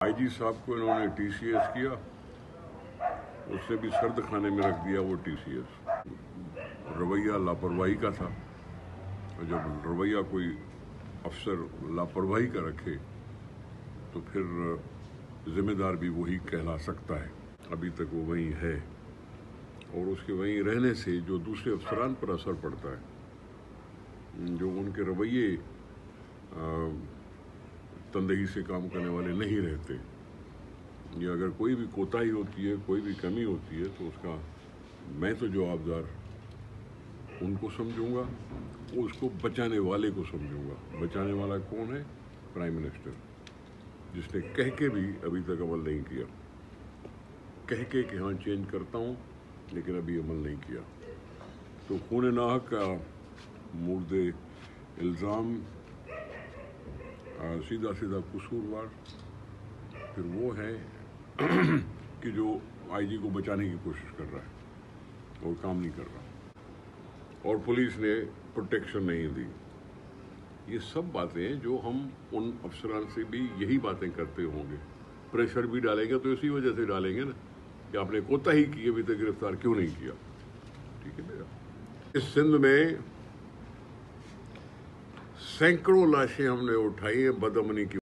IG साहब को इन्होंने टीसीएस किया, उसने भी सर्द खाने में रख दिया वो टीसीएस। रवैया लापरवाही का था, और जब रवैया कोई अफसर लापरवाही का रखे तो फिर जिम्मेदार भी वही कहला सकता है। अभी तक वो वहीं है, और उसके वहीं रहने से जो दूसरे अफसरान पर असर पड़ता है, जो उनके रवैये तंदही से काम करने वाले नहीं रहते, या अगर कोई भी कोताही होती है, कोई भी कमी होती है, तो उसका मैं तो जवाबदार उनको समझूंगा, उसको बचाने वाले को समझूंगा। बचाने वाला कौन है? प्राइम मिनिस्टर, जिसने कह के भी अभी तक अमल नहीं किया। कह के कि हाँ चेंज करता हूँ, लेकिन अभी अमल नहीं किया। तो खून नाहक का मुर्दे इल्ज़ाम, सीधा सीधा कसूरवार फिर वो है कि जो आईजी को बचाने की कोशिश कर रहा है और काम नहीं कर रहा, और पुलिस ने प्रोटेक्शन नहीं दी। ये सब बातें हैं जो हम उन अफसरान से भी यही बातें करते होंगे। प्रेशर भी डालेंगे तो इसी वजह से डालेंगे ना कि आपने कोताही की, अभी तक गिरफ्तार क्यों नहीं किया। ठीक है मेरा। इस सिंध में सैकड़ों लाशें हमने उठाई हैं बदअमनी की